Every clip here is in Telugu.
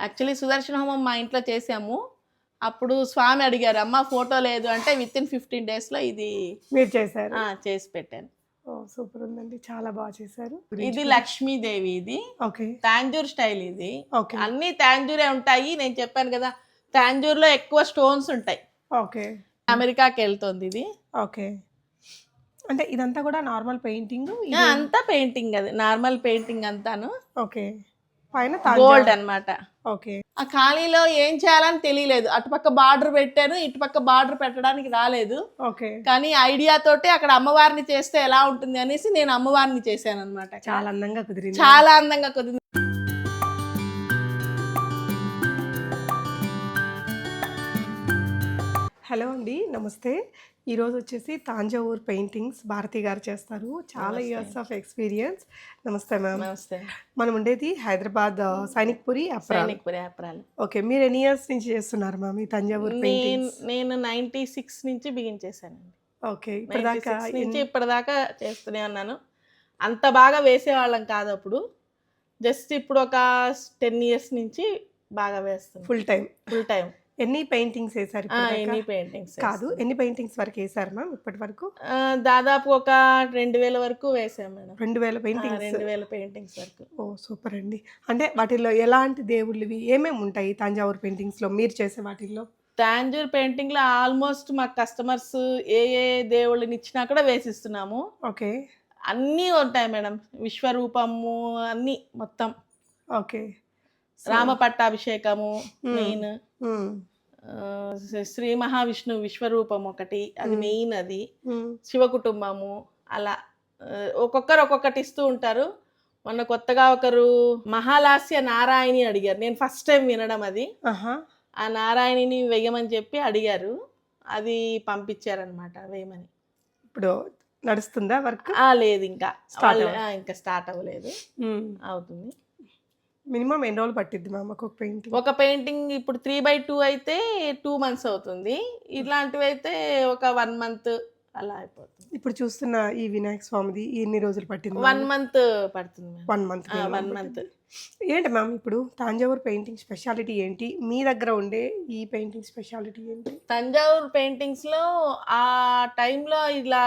యాక్చువల్లీ సుదర్శన హోమం మా ఇంట్లో చేసాము. అప్పుడు స్వామి అడిగారు, అమ్మ ఫోటో లేదు అంటే వితిన్ 15 డేస్లో ఇది మీరు చేశారు. చేసి పెట్టాను. ఓ సూపర్ ఉందండి, చాలా బాగా చేశారు. ఇది లక్ష్మీదేవి, ఇది ఓకే తాంజూర్ స్టైల్. ఇది ఓకే అన్ని తాంజూరే ఉంటాయి. నేను చెప్పాను కదా, తాంజూర్లో ఎక్కువ స్టోన్స్ ఉంటాయి. ఓకే అమెరికాకి వెళ్తుంది ఇది. ఓకే అంటే ఇదంతా కూడా నార్మల్ పెయింటింగ్? అంతా పెయింటింగ్, అది నార్మల్ పెయింటింగ్ అంతాను. ఓకే పైన గోల్డ్ అన్నమాట. ఓకే ఆ ఖాళీలో ఏం చేయాలని తెలియలేదు. అటుపక్క బార్డర్ పెట్టాను, ఇటుపక్క బార్డర్ పెట్టడానికి రాలేదు. ఓకే కానీ ఐడియా తోటి అక్కడ అమ్మవారిని చేస్తే ఎలా ఉంటుంది అనేసి నేను అమ్మవారిని చేశాను అనమాట. చాలా అందంగా కుదిరింది. చాలా అందంగా కుదిరింది. హలో అండి, నమస్తే. ఈరోజు వచ్చేసి తాంజావూర్ పెయింటింగ్స్ భారతి గారు చేస్తారు. చాలా ఇయర్స్ ఆఫ్ ఎక్స్పీరియన్స్. నమస్తే మ్యామ్. నమస్తే. మనం ఉండేది హైదరాబాద్ సైనిక్పురి అప్రాల్. ఓకే, మీరు ఎన్ని ఇయర్స్ నుంచి చేస్తున్నారు మ్యామ్ ఈ తంజావూర్ పెయింటింగ్స్? నేను 96 నుంచి బిగిన్ చేశానండి. ఓకే, ఇప్పటిదాకా చేస్తూనే ఉన్నాను. అంత బాగా వేసేవాళ్ళం కాదు అప్పుడు. జస్ట్ ఇప్పుడు ఒక 10 ఇయర్స్ నుంచి బాగా వేస్తాను ఫుల్ టైం. ఎన్ని పెయింటింగ్స్ వేసారు? ఎన్ని పెయింటింగ్స్ కాదు, ఎన్ని పెయింటింగ్స్ వరకు వేసారు మ్యామ్ ఇప్పటి వరకు? దాదాపు ఒక 2000 వరకు వేసాం మేడం. 2000 పెయింటింగ్స్? 2000 పెయింటింగ్స్ వరకు. ఓ సూపర్ అండి. అంటే వాటిల్లో ఎలాంటి దేవుళ్ళవి ఏమేమి ఉంటాయి తంజావూర్ పెయింటింగ్స్ లో మీరు చేసే వాటిల్లో? తాంజూర్ పెయింటింగ్ లో ఆల్మోస్ట్ మా కస్టమర్స్ ఏ దేవుళ్ళని ఇచ్చినా కూడా వేసిస్తున్నాము. ఓకే, అన్నీ ఉంటాయి మేడం. విశ్వరూపము అన్ని మొత్తం. ఓకే, రామ పట్టాభిషేకము మెయిన్, శ్రీ మహావిష్ణు విశ్వరూపం ఒకటి, అది మెయిన్. అది శివ కుటుంబము, అలా ఒక్కొక్కరు ఒక్కొక్కటి ఇస్తూ ఉంటారు. మొన్న కొత్తగా ఒకరు మహాలాస్య నారాయణి అడిగారు. నేను ఫస్ట్ టైం వినడం అది. ఆ నారాయణిని వేయమని చెప్పి అడిగారు, అది పంపించారనమాట వేయమని. ఇప్పుడు నడుస్తుందా వర్క్? లేదు, ఇంకా స్టార్ట్ అవ్వలేదు. అవుతుంది. మినిమం ఎన్ని రోజులు పట్టిద్ది మ్యామ్ ఒక పెయింటింగ్? ఇప్పుడు 3x2 అయితే 2 months అవుతుంది. ఇట్లాంటివి అయితే ఒక 1 month అలా అయిపోతుంది. ఇప్పుడు చూస్తున్న ఈ వినాయక స్వామిది ఎన్ని రోజులు పట్టింది? 1 month పడుతుంది. 1 month. ఏంటి మ్యామ్ ఇప్పుడు తంజావూర్ పెయింటింగ్ స్పెషాలిటీ ఏంటి? మీ దగ్గర ఉండే ఈ పెయింటింగ్ స్పెషాలిటీ ఏంటి? తంజావూర్ పెయింటింగ్స్లో ఆ టైంలో ఇలా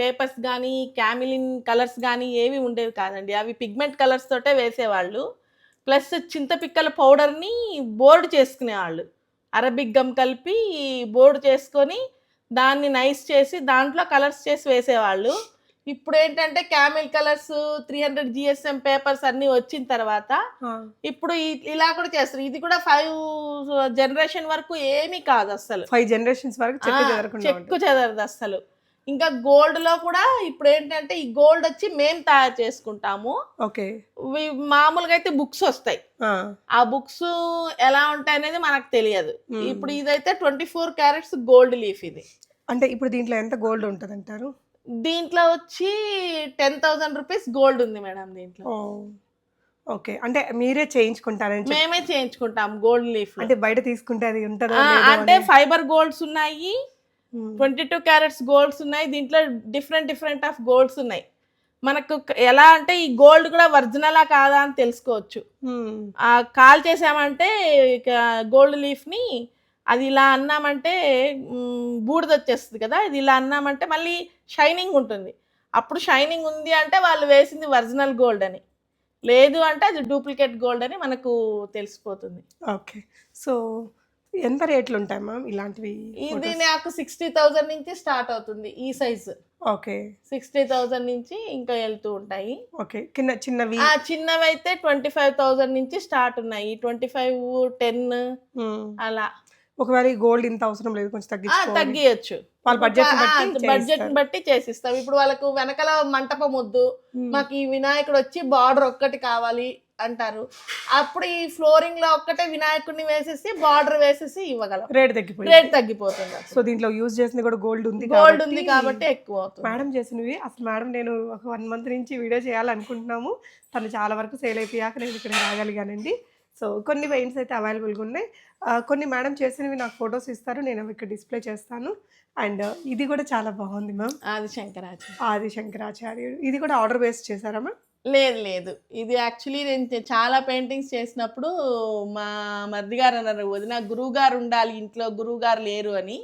పేపర్స్ కానీ క్యామిలిన్ కలర్స్ కానీ ఏవి ఉండేవి కాదండి. అవి పిగ్మెంట్ కలర్స్ తోటే వేసేవాళ్ళు. ప్లస్ చింతపిక్కల పౌడర్ని బోర్డు చేసుకునేవాళ్ళు. అరబిక్ గమ్ కలిపి బోర్డు చేసుకొని దాన్ని నైస్ చేసి దాంట్లో కలర్స్ చేసి వేసేవాళ్ళు. ఇప్పుడు ఏంటంటే క్యామిల్ కలర్స్ 300 GSM పేపర్స్ అన్నీ వచ్చిన తర్వాత ఇప్పుడు ఇలా కూడా చేస్తారు. ఇది కూడా 5 జనరేషన్ వరకు ఏమీ కాదు అస్సలు. 5 generations వరకు చెక్కు చెదరదు అస్సలు. ఇంకా గోల్డ్ లో కూడా ఇప్పుడు ఏంటంటే ఈ గోల్డ్ వచ్చి మేము తయారు చేసుకుంటాము. ఓకే, మామూలుగా అయితే బుక్స్ వస్తాయి. ఆ బుక్స్ ఎలా ఉంటాయి అనేది మనకు తెలియదు. ఇప్పుడు ఇదైతే 24 క్యారెట్స్ గోల్డ్ లీఫ్. ఇది అంటే ఇప్పుడు దీంట్లో ఎంత గోల్డ్ ఉంటుంది అంటారు? దీంట్లో వచ్చి 10,000 రూపీస్ గోల్డ్ ఉంది మేడం దీంట్లో. ఓకే, అంటే మీరే చేయించుకుంటారని? మేమే చేయించుకుంటాం గోల్డ్ లీఫ్. అంటే బయట తీసుకుంటే అది ఉంటుందా? అంటే ఫైబర్ గోల్డ్స్ ఉన్నాయి, 22 క్యారెట్స్ గోల్డ్స్ ఉన్నాయి. దీంట్లో డిఫరెంట్ ఆఫ్ గోల్డ్స్ ఉన్నాయి. మనకు ఎలా అంటే ఈ గోల్డ్ కూడా ఒరిజినలా కాదా అని తెలుసుకోవచ్చు. కాల్ చేసామంటే గోల్డ్ లీఫ్ని అది ఇలా అన్నామంటే బూడిద వచ్చేస్తుంది కదా, ఇది ఇలా అన్నామంటే మళ్ళీ షైనింగ్ ఉంటుంది. అప్పుడు షైనింగ్ ఉంది అంటే వాళ్ళు వేసింది ఒరిజినల్ గోల్డ్ అని, లేదు అంటే అది డూప్లికేట్ గోల్డ్ అని మనకు తెలిసిపోతుంది. ఓకే, సో ఎంత రేట్లు ఉంటాయి మ్యామ్ ఇలాంటివి? ఇది నాకు 60,000 నుంచి స్టార్ట్ అవుతుంది ఈ సైజు. ఓకే, 60,000 నుంచి ఇంకా వెళ్తూ ఉంటాయి. ఓకే, చిన్నవి అయితే 25,000 నుంచి స్టార్ట్ ఉన్నాయి. 25, 10 అలా. ఒకవేళ గోల్డ్ ఇంత అవసరం లేదు, కొంచెం తగ్గియచ్చు. వాళ్ళ బడ్జెట్ బట్టి చేసిస్తాం. ఇప్పుడు వాళ్ళకు వెనకాల మంటపం వద్దు, మాకు ఈ వినాయకుడు వచ్చి బార్డర్ ఒక్కటి కావాలి అంటారు. అప్పుడు ఈ ఫ్లోరింగ్ లో ఒక్కటే వినాయకుడిని వేసేసి బార్డర్ వేసేసి ఇవ్వగలం. రేట్ తగ్గిపోతుంది. సో దీంట్లో యూజ్ చేసిన కూడా గోల్డ్ ఉంది కాబట్టి ఎక్కువ అవుతుంది. మేడం చేసినవి అసలు మేడం నేను ఒక 1 month నుంచి వీడియో చేయాలనుకుంటున్నాము. తను చాలా వరకు సేల్ అయిపోయాక నేను ఇక్కడ రాగలిగానండి. సో కొన్ని పెయింట్స్ అయితే అవైలబుల్గా ఉన్నాయి. కొన్ని మేడం చేసినవి నాకు ఫొటోస్ ఇస్తారు, నేను అవి ఇక్కడ డిస్ప్లే చేస్తాను. అండ్ ఇది కూడా చాలా బాగుంది మ్యామ్, ఆది శంకరాచార్యుడు. ఇది కూడా ఆర్డర్ బేస్ చేశారా మ్యామ్? లేదు లేదు, ఇది యాక్చువల్లీ నేను చాలా పెయింటింగ్స్ చేసినప్పుడు మా మరిది గారు అన్నారు, వదిన గురువు గారు ఉండాలి ఇంట్లో, గురువు గారు లేరు అని.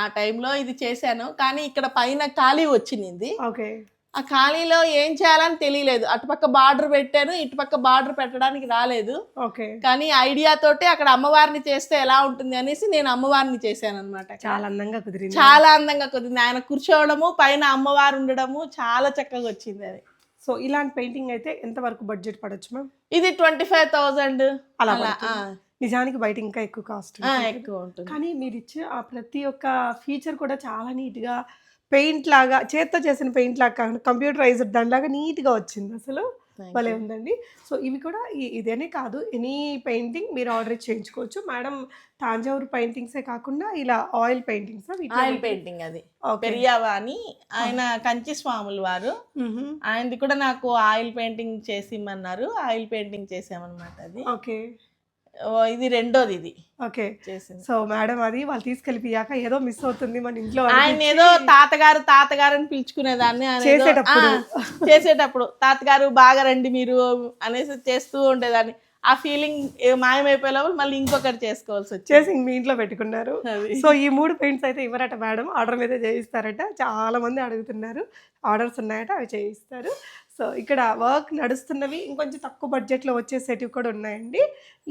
ఆ టైంలో ఇది చేశాను, కానీ ఇక్కడ పైన ఖాళీ వచ్చింది. ఓకే. ఆ ఖాళీలో ఏం చేయాలని తెలియలేదు. అటుపక్క బార్డర్ పెట్టాను, ఇటుపక్క బార్డర్ పెట్టడానికి రాలేదు. ఓకే. కానీ ఐడియా తోటి అక్కడ అమ్మవారిని చేస్తే ఎలా ఉంటుంది అనేసి నేను అమ్మవారిని చేశాను అనమాట. చాలా అందంగా కుదిరింది. చాలా అందంగా కుదిరింది. ఆయన కూర్చోవడము, పైన అమ్మవారు ఉండడము చాలా చక్కగా వచ్చింది అది. సో ఇలాంటి పెయింటింగ్ అయితే ఎంత వరకు బడ్జెట్ పడొచ్చు మ్యామ్? ఇది 25,000 అలా అలా. పడుతుంది. నిజానికి బయట ఇంకా ఎక్కువ కాస్ట్ ఎక్కువ ఉంటుంది. కానీ మీరు ఇచ్చే ఆ ప్రతి ఒక్క ఫీచర్ కూడా చాలా నీట్గా పెయింట్ లాగా, చేత్తో చేసిన పెయింట్ లాగా కాకుండా కంప్యూటరైజ్డ్ దానిలాగా నీట్గా వచ్చింది. అసలు భలే ఉందండి. సో ఇవి కూడా ఇదేనే కాదు, ఎనీ పెయింటింగ్ మీరు ఆర్డర్ చేయించుకోవచ్చు మేడం. తాంజావూరు పెయింటింగ్సే కాకుండా ఇలా ఆయిల్ పెయింటింగ్స్, ఆయిల్ పెయింటింగ్ అది పెరియావా అని ఆయన కంచి స్వాములు వారు, ఆయనది కూడా నాకు ఆయిల్ పెయింటింగ్ చేసి ఇమ్మన్నారు. ఆయిల్ పెయింటింగ్ చేసామన్నమాట అది. ఓకే. ఇది రెండోది ఇది. ఓకే. చేసింది. సో మేడం అది వాళ్ళు తీసుకెళ్ళిపోయాక ఏదో మిస్ అవుతుంది మన ఇంట్లో. ఆయన ఏదో తాతగారు తాతగారు అని పిలుచుకునేదాన్ని. చేసేటప్పుడు తాతగారు బాగా రండి మీరు అనేసి చేస్తూ ఉండేదాన్ని. ఆ ఫీలింగ్ మాయమైపోయే లోపల మళ్ళీ ఇంకొకటి చేసుకోవాల్సి వచ్చి చేసి మీ ఇంట్లో పెట్టుకున్నారు. సో ఈ 3 పెయింట్స్ అయితే ఇవ్వరట మేడం, ఆర్డర్ మీద చేయిస్తారట. చాలా మంది అడుగుతున్నారు, ఆర్డర్స్ ఉన్నాయట, అవి చేయిస్తారు. సో ఇక్కడ వర్క్ నడుస్తున్నవి ఇంకొంచెం తక్కువ బడ్జెట్లో వచ్చేసేటివి కూడా ఉన్నాయండి.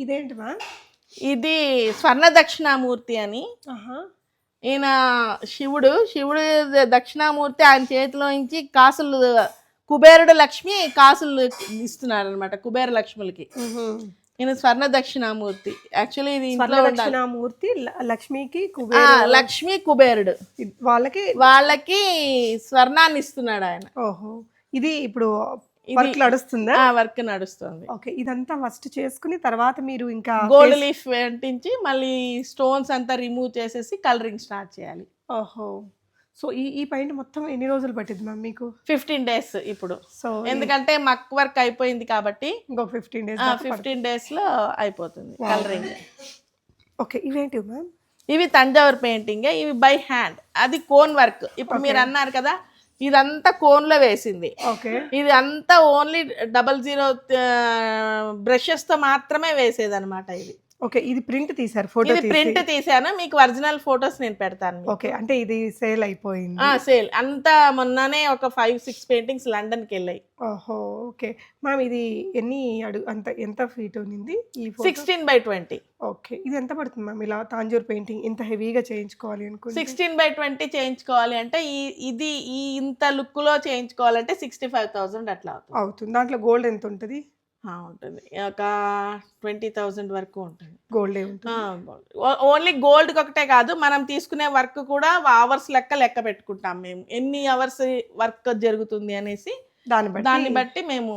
ఇదేంటి మ్యామ్? ఇది స్వర్ణ దక్షిణామూర్తి అని. ఈయన శివుడు దక్షిణామూర్తి. ఆయన చేతిలో నుంచి కాసులు, కుబేరుడు లక్ష్మి కాసులు ఇస్తున్నాడు అనమాట కుబేర లక్ష్ములకి. ఈయన స్వర్ణ దక్షిణామూర్తి. యాక్చువల్లీ ఇది ఇంట్లో దక్షిణామూర్తి లక్ష్మికి, లక్ష్మి కుబేరుడు వాళ్ళకి స్వర్ణాన్ని ఇస్తున్నాడు ఆయన. ఓహో. ఇది ఇప్పుడు వర్క్ నడుస్తుందా? వర్క్ నడుస్తుంది. ఓకే. ఇదంతా ఫస్ట్ చేసుకుని తర్వాత మీరు ఇంకా గోల్డ్ లీఫ్ అంటించి మళ్ళీ స్టోన్స్ అంతా రిమూవ్ చేసేసి కలరింగ్ స్టార్ట్ చేయాలి. ఓహో. సో ఈ పెయింట్ మొత్తం ఎన్ని రోజులు పట్టింది మ్యామ్ మీకు? 15 days ఇప్పుడు. సో ఎందుకంటే మక్ వర్క్ అయిపోయింది కాబట్టి ఇంకొక 15 days లో అయిపోతుంది కలరింగ్. ఓకే. ఇవేంటి మ్యామ్? ఇవి తంజావూరు పెయింటింగ్. ఇవి బై హ్యాండ్. అది కోన్ వర్క్. ఇప్పుడు మీరు అన్నారు కదా, ఇదంతా కోన్లో వేసింది. ఓకే. ఇది అంతా ఓన్లీ 00 బ్రషెస్ తో మాత్రమే వేసేదన్నమాట ఇది. ఓకే. ఇది ప్రింట్ తీసారు, ఫోటో ప్రింట్ తీసాను. మీకు ఒరిజినల్ ఫోటోస్ నేను పెడతాను. ఓకే. అంటే ఇది సేల్ అయిపోయింది? సేల్ అంతా మొన్ననే ఒక 5-6 పెయింటింగ్స్ లండన్కి వెళ్ళాయి. ఓహో. Okay ma'am. ఇది ఎన్ని ఎంత ఫీట్ ఉంది? 16x20. ఓకే. ఇది ఎంత పడుతుంది మ్యామ్ ఇలా తాంజూర్ పెయింటింగ్ ఇంత హెవీగా చేయించుకోవాలి అనుకుంటే? 16x20 చేయించుకోవాలి అంటే ఇది ఇంత లుక్ లో చేయించుకోవాలంటే 65,000 అట్లా అవుతుంది. దాంట్లో గోల్డ్ ఎంత ఉంటుంది? ఉంటుంది ఒక 20,000 వరకు ఉంటుంది. గోల్డే ఓన్లీ గోల్డ్ ఒకటే కాదు, మనం తీసుకునే వర్క్ కూడా అవర్స్ లెక్క పెట్టుకుంటాం మేము, ఎన్ని అవర్స్ వర్క్ జరుగుతుంది అనేసి. దాన్ని బట్టి మేము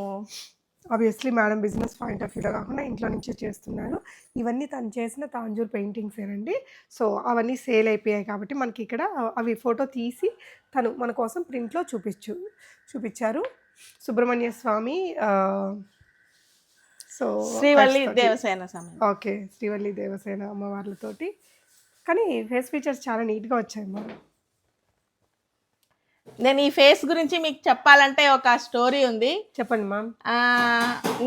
obviously madam business point of వ్యూలో కాకుండా ఇంట్లో నుంచే చేస్తున్నారు. ఇవన్నీ తను చేసిన తాంజూర్ పెయింటింగ్స్ ఏనండి. సో అవన్నీ సేల్ అయిపోయాయి కాబట్టి మనకి ఇక్కడ అవి ఫోటో తీసి తను మన కోసం ప్రింట్లో చూపించారు. సుబ్రహ్మణ్య స్వామి, సో శ్రీవల్లి దేవసేన. ఓకే. శ్రీవల్లి దేవసేన అమ్మవార్లతోటి. కానీ ఫేస్ ఫీచర్స్ చాలా నీట్గా వచ్చాయి మ్యామ్. నేను ఈ ఫేస్ గురించి మీకు చెప్పాలంటే ఒక స్టోరీ ఉంది. చెప్పండి మ్యామ్.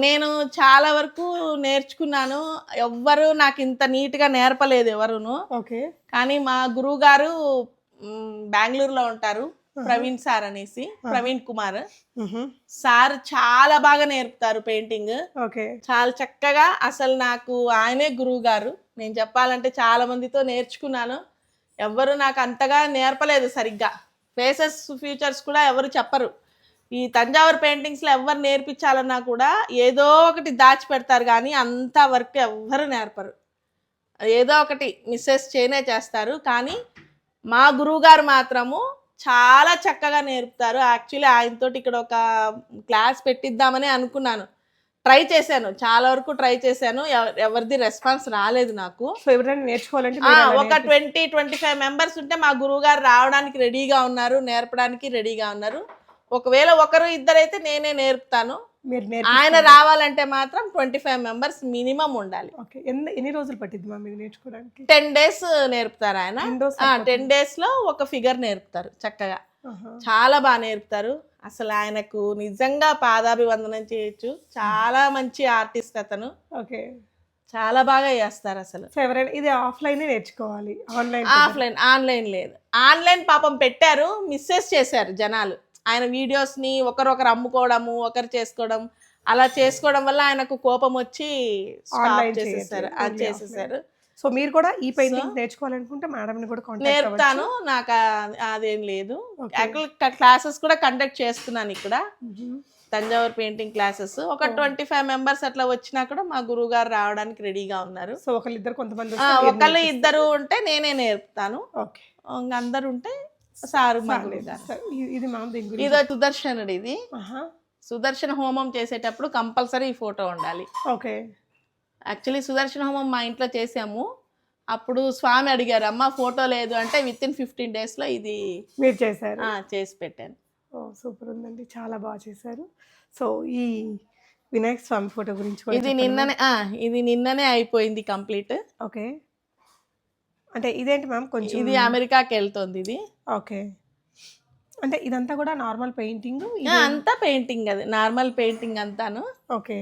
నేను చాలా వరకు నేర్చుకున్నాను, ఎవ్వరు నాకు ఇంత నీట్గా నేర్పలేదు ఎవరును. ఓకే. కానీ మా గురువు గారు బెంగళూరులో ఉంటారు, ప్రవీణ్ సార్ అనేసి, ప్రవీణ్ కుమార్ సార్ చాలా బాగా నేర్పుతారు పెయింటింగ్. చాలా చక్కగా. అసలు నాకు ఆయనే గురువు గారు. నేను చెప్పాలంటే చాలా మందితో నేర్చుకున్నాను, ఎవ్వరు నాకు అంతగా నేర్పలేదు సరిగ్గా. ఫేసెస్ ఫీచర్స్ కూడా ఎవరు చెప్పరు. ఈ తంజావూరు పెయింటింగ్స్లో ఎవరు నేర్పించాలన్నా కూడా ఏదో ఒకటి దాచి పెడతారు, కానీ అంత వర్క్ ఎవ్వరు నేర్పరు. ఏదో ఒకటి మిస్సెస్ చేస్తారు. కానీ మా గురువు గారు మాత్రము చాలా చక్కగా నేర్పుతారు. యాక్చువల్లీ ఆయనతోటి ఇక్కడ ఒక క్లాస్ పెట్టిద్దామని అనుకున్నాను, ట్రై చేశాను, చాలా వరకు ట్రై చేశాను, ఎవరిది రెస్పాన్స్ రాలేదు నాకు. సో ఎవరైనా నేర్చుకోవాలంటే ఒక 20-25 మెంబర్స్ ఉంటే మా గురువు గారు రావడానికి రెడీగా ఉన్నారు, నేర్పడానికి రెడీగా ఉన్నారు. ఒకవేళ ఒకరు ఇద్దరైతే నేనే నేర్పుతాను. మీరు ఆయన రావాలంటే మాత్రం 25 మెంబర్స్ మినిమం ఉండాలి. ఓకే. ఎన్ని రోజులు పట్టింది మ్యామ్ ఇది నేర్చుకోవడానికి? 10 days నేర్పుతారు ఆయన. 10 days లో ఒక ఫిగర్ నేర్పుతారు చక్కగా. చాలా బాగా నేర్పుతారు. అసలు ఆయనకు నిజంగా పాదాభివందనం చేయొచ్చు. చాలా మంచి ఆర్టిస్ట్ అతను. ఓకే. చాలా బాగా చేస్తారు అసలు. సో ఎవరైనా ఇది ఆఫ్లైన్ నేర్చుకోవాలి, ఆన్లైన్ లేదు. ఆన్లైన్ పాపం పెట్టారు, మిస్సెస్ చేశారు జనాలు. ఆయన వీడియోస్ని ఒకరొకరు అమ్ముకోవడము, ఒకరు చేసుకోవడం, అలా చేసుకోవడం వల్ల ఆయనకు కోపం వచ్చి చేసేసారు. సో మీరు కూడా ఈ పెయింటింగ్ నేర్చుకోవాలనుకుంటే మేడంని కూడా కాంటాక్ట్ నేర్పుతాను. నాకు అదేం లేదు. క్లాసెస్ కూడా కండక్ట్ చేస్తున్నాను ఇక్కడ, తంజావూరు పెయింటింగ్ క్లాసెస్. ఒక 25 మెంబర్స్ అట్లా వచ్చినా కూడా మా గురువు గారు రావడానికి రెడీగా ఉన్నారు. సో ఒకళ్ళు ఇద్దరు ఉంటే నేనే నేర్పుతాను. అందరు ఉంటే సారు. ఇది సుదర్శనుడు. ఇది సుదర్శన హోమం చేసేటప్పుడు కంపల్సరీ ఈ ఫోటో ఉండాలి. ఓకే. యాక్చువల్లీ సుదర్శన హోమం మా ఇంట్లో చేసాము. అప్పుడు స్వామి అడిగారు, అమ్మ ఫోటో లేదు అంటే విత్ ఇన్ 15 days లో ఇది మీరు చేశారు. చేసి పెట్టాను. సూపర్ ఉందండి, చాలా బాగా చేశారు. సో ఈ వినాయక స్వామి ఫోటో గురించి ఇది నిన్ననే అయిపోయింది కంప్లీట్. ఓకే. అంటే ఇదేంటి మ్యామ్ కొంచెం ఇది అమెరికాకి వెళ్తుంది ఇది. ఓకే. అంటే ఇదంతా కూడా నార్మల్ పెయింటింగ్? అంతా పెయింటింగ్, అది నార్మల్ పెయింటింగ్ అంతాను. ఓకే.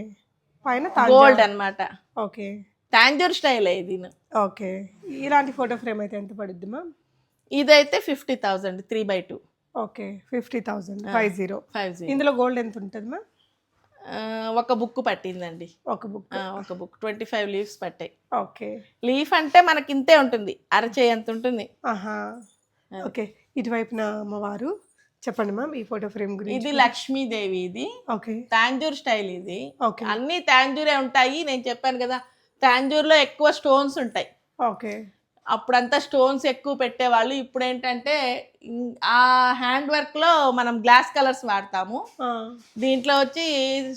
పైన గోల్డ్ అన్నమాట. ఓకే. తాంజూర్ స్టైల్ ఇది. ఓకే. ఇలాంటి ఫోటో ఫ్రేమ్ అయితే ఎంత పడుద్ది మ్యామ్? ఇదైతే 50,000 3/2. ఓకే. 50,000 50. ఇందులో గోల్డ్ ఎంత ఉంటుంది మ్యామ్? ఒక బుక్ పట్టిందండి. ఒక బుక్ 25 లీవ్స్ పట్టాయి. ఓకే. లీఫ్ అంటే మనకి ఇంతే ఉంటుంది, అరచేయంత ఉంటుంది. ఓకే. ఇటువైపున అమ్మవారు. చెప్పండి మ్యామ్ ఈ ఫోటో ఫ్రేమ్ గురించి. ఇది లక్ష్మీదేవి. ఇది ఓకే. తాంజూర్ స్టైల్ ఇది. ఓకే. అన్ని తాంజూరే ఉంటాయి. నేను చెప్పాను కదా, తాంజూర్లో ఎక్కువ స్టోన్స్ ఉంటాయి. ఓకే. అప్పుడంతా స్టోన్స్ ఎక్కువ పెట్టేవాళ్ళు. ఇప్పుడు ఏంటంటే ఆ హ్యాండ్ వర్క్ లో మనం గ్లాస్ కలర్స్ వాడతాము, దీంట్లో వచ్చి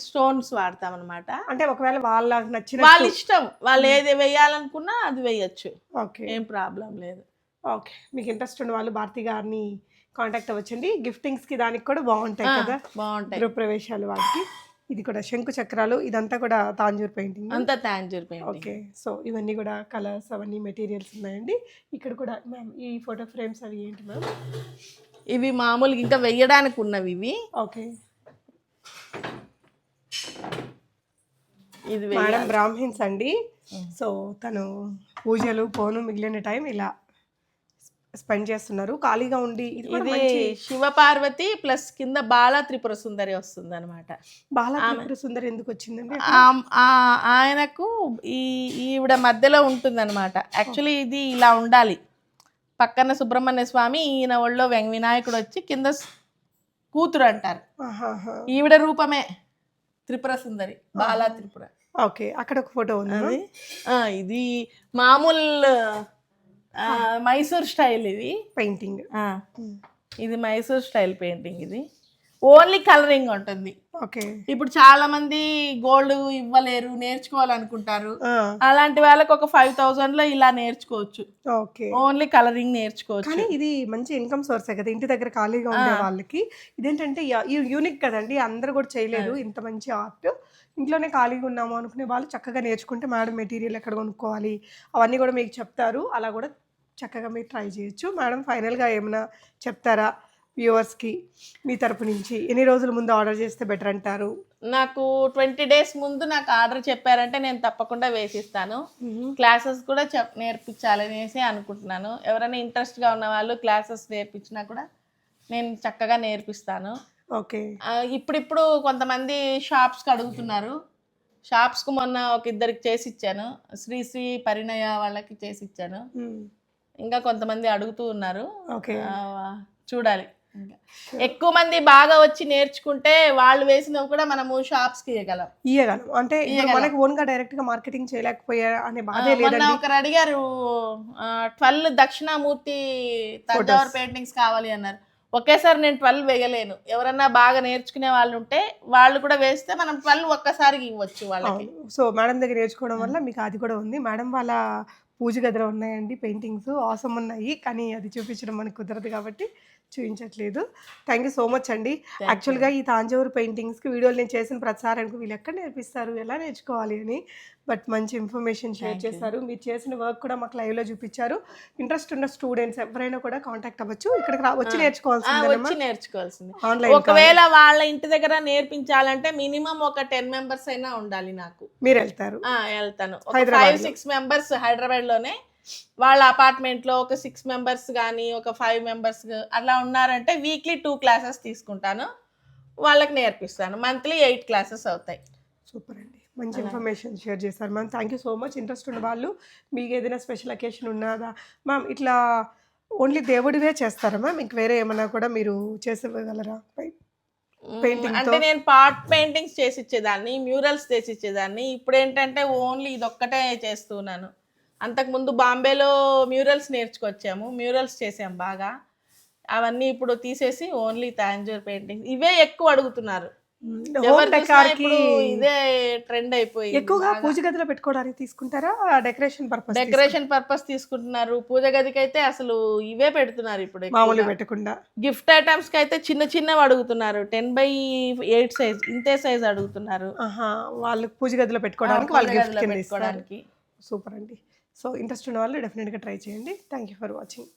స్టోన్స్ వాడతాం అనమాట. అంటే ఒకవేళ వాళ్ళకి నచ్చిన వాళ్ళ ఇష్టం, వాళ్ళు ఏది వేయాలనుకున్నా అది వేయచ్చు. ఓకే. ఏం ప్రాబ్లం లేదు. ఓకే. మీకు ఇంట్రెస్ట్ ఉన్న వాళ్ళు భారతి గారిని కాంటాక్ట్ అవ్వచ్చండి. గిఫ్టింగ్స్ కి దానికి కూడా బాగుంటాయి కదా, బాగుంటాయి. గృహప్రవేశాలు వాటికి. ఇది కూడా శంకు చక్రాలు, ఇదంతా కూడా తాంజూర్ పెయింటింగ్. అంతా తాంజూర్ పెయింటింగ్. ఓకే. సో ఇవన్నీ కూడా కలర్స్ అవన్నీ మెటీరియల్స్ ఉన్నాయండి. ఇక్కడ కూడా మ్యామ్ ఈ ఫోటో ఫ్రేమ్స్ అవి ఏంటి మ్యామ్? ఇవి మామూలుగా ఇంకా వెయ్యడానికి ఉన్నవి ఇవి. ఓకే. ఇది మేడం బ్రాహ్మిన్స్ అండి. సో తను పూజలు పోను మిగిలిన టైం ఇలా స్పెండ్ చేస్తున్నారు ఖాళీగా ఉండి. ఇది శివపార్వతి ప్లస్ కింద బాలా త్రిపుర సుందరి వస్తుంది అనమాట. బాలా త్రిపుర సుందరి ఎందుకు వచ్చిందండి? ఆయనకు ఈవిడ మధ్యలో ఉంటుంది అనమాట. యాక్చువల్లీ ఇది ఇలా ఉండాలి, పక్కన సుబ్రహ్మణ్య స్వామి, ఈయన ఒళ్ళో వినాయకుడు వచ్చి కింద కూతురు అంటారు. ఈవిడ రూపమే త్రిపుర సుందరి, బాలా త్రిపుర. ఓకే. అక్కడ ఒక ఫోటో ఉంది. ఇది మామూలు మైసూర్ స్టైల్ ఇది పెయింటింగ్. ఇది మైసూర్ స్టైల్ పెయింటింగ్. ఇది ఓన్లీ కలరింగ్ ఉంటుంది. ఓకే. ఇప్పుడు చాలా మంది గోల్డ్ ఇవ్వలేరు, నేర్చుకోవాలనుకుంటారు. అలాంటి వాళ్ళకి ఒక 5,000 లో ఇలా నేర్చుకోవచ్చు. ఓకే. ఓన్లీ కలరింగ్ నేర్చుకోవచ్చు. కానీ ఇది మంచి ఇన్కమ్ సోర్సే కదా ఇంటి దగ్గర ఖాళీగా ఉండే వాళ్ళకి. ఇదేంటంటే యూనిక్ కదండి, అందరూ కూడా చేయలేరు ఇంత మంచి ఆర్ట్. ఇంట్లోనే ఖాళీగా ఉన్నాము అనుకునే వాళ్ళు చక్కగా నేర్చుకుంటే మేడం మెటీరియల్ ఎక్కడ కొనుక్కోవాలి అవన్నీ కూడా మీకు చెప్తారు. అలా కూడా చక్కగా మీరు ట్రై చేయొచ్చు. మేడం ఫైనల్గా ఏమైనా చెప్తారా వ్యూవర్స్కి మీ తరపు నుంచి? ఎన్ని రోజుల ముందు ఆర్డర్ చేస్తే బెటర్ అంటారు? నాకు 20 days ముందు నాకు ఆర్డర్ చెప్పారంటే నేను తప్పకుండా వేసిస్తాను. క్లాసెస్ కూడా నేర్పించాలనేసి అనుకుంటున్నాను. ఎవరైనా ఇంట్రెస్ట్గా ఉన్న వాళ్ళు క్లాసెస్ నేర్పించినా కూడా నేను చక్కగా నేర్పిస్తాను. ఓకే. ఇప్పుడు కొంతమంది షాప్స్కి అడుగుతున్నారు. షాప్స్కి మొన్న ఒక ఇద్దరికి చేసి ఇచ్చాను, శ్రీ పరిణయ వాళ్ళకి చేసి ఇచ్చాను. ఇంకా కొంతమంది అడుగుతూ ఉన్నారు. చూడాలి. ఎక్కువ మంది బాగా వచ్చి నేర్చుకుంటే వాళ్ళు వేసినవి కూడా మనము షాప్స్ కి ఇవ్వగలం. అంటే మనకి ఓన్ గా డైరెక్ట్ గా మార్కెటింగ్ చేయలేకపోయా అనే బాధే లేదండి. ఒకరు అడిగారు 12 దక్షిణామూర్తి తంజావూరు పెయింటింగ్స్ కావాలి అన్నారు. ఒకేసారి నేను 12 వేయలేను. ఎవరన్నా బాగా నేర్చుకునే వాళ్ళు ఉంటే వాళ్ళు కూడా వేస్తే మనం 12 ఒక్కసారి ఇవ్వచ్చు వాళ్ళకి. సో మేడం దగ్గర నేర్చుకోవడం వల్ల మీకు అది కూడా ఉంది. మేడం వాళ్ళ పూజ గదిలో ఉన్నాయండి పెయింటింగ్స్ ఆసమ్ ఉన్నాయి, కానీ అది చూపించడం మనకు కుదరదు కాబట్టి చూపించట్లేదు. థ్యాంక్ యూ సో మచ్ అండి. యాక్చువల్గా ఈ తాంజావూరు పెయింటింగ్స్కి వీడియోలు నేను చేసిన ప్రతిసారి అనుకో వీళ్ళు ఎక్కడ నేర్పిస్తారు, ఎలా నేర్చుకోవాలి అని, బట్ మంచి ఇన్ఫర్మేషన్ షేర్ చేశారు. మీరు చేసిన వర్క్ కూడా మాకు లైవ్లో చూపించారు. ఇంట్రెస్ట్ ఉన్న స్టూడెంట్స్ ఎవరైనా కూడా కాంటాక్ట్ అవ్వచ్చు, ఇక్కడికి వచ్చి వచ్చి నేర్చుకోవాల్సింది. ఆన్లైన్ ఒకవేళ వాళ్ళ ఇంటి దగ్గర నేర్పించాలంటే మినిమం ఒక 10 మెంబర్స్ అయినా ఉండాలి. నాకు మీరు వెళ్తారు, వెళ్తాను. 5-6 మెంబర్స్ హైదరాబాద్ లోనే వాళ్ళ అపార్ట్మెంట్ లో ఒక 6 మెంబర్స్ కానీ ఒక 5 మెంబర్స్ అట్లా ఉన్నారంటే వీక్లీ 2 క్లాసెస్ తీసుకుంటాను, వాళ్ళకి నేర్పిస్తాను. మంత్లీ 8 క్లాసెస్ అవుతాయి. సూపర్ అండి, మంచి ఇన్ఫర్మేషన్ షేర్ చేశారు ma'am. Thank you so much. Interest ఉన్న వాళ్ళు, మీకు ఏదైనా స్పెషల్ అకేషన్ ఉన్నదా మ్యామ్, ఇట్లా ఓన్లీ దేవుడివే చేస్తారా మ్యామ్, ఇంక వేరే ఏమన్నా కూడా మీరు చేసేగలరా? పెయింటింగ్ అంటే నేను పార్ట్ పెయింటింగ్స్ చేసి ఇచ్చేదాన్ని, మ్యూరల్స్ చేసి ఇచ్చేదాన్ని. ఇప్పుడు ఏంటంటే ఓన్లీ ఇదొక్కటే చేస్తున్నాను. అంతకుముందు బాంబేలో మ్యూరల్స్ నేర్చుకొచ్చాము, మ్యూరల్స్ చేసాం బాగా. అవన్నీ ఇప్పుడు తీసేసి ఓన్లీ తాంజూర్ పెయింటింగ్ ఇవే ఎక్కువ అడుగుతున్నారు. ఇదే ట్రెండ్ అయిపోయి ఎక్కువగా పూజ గదిలో పెట్టుకోవడానికి తీసుకుంటారా, డెకరేషన్ పర్పస్ తీసుకుంటున్నారు. పూజ గదికి అయితే అసలు ఇవే పెడుతున్నారు ఇప్పుడు, మామూలు పెట్టకుండా. గిఫ్ట్ ఐటమ్స్ కి అయితే చిన్న చిన్నవి అడుగుతున్నారు, 10x8 సైజ్, ఇంతే సైజ్ అడుగుతున్నారు. వాళ్ళు పూజ గదిలో పెట్టుకోవడానికి, వాళ్ళకి. సూపర్ అండి. సో ఇంట్రెస్ట్ ఉన్న వాళ్ళు డెఫినెట్గా ట్రై చేయండి. Thank you for watching.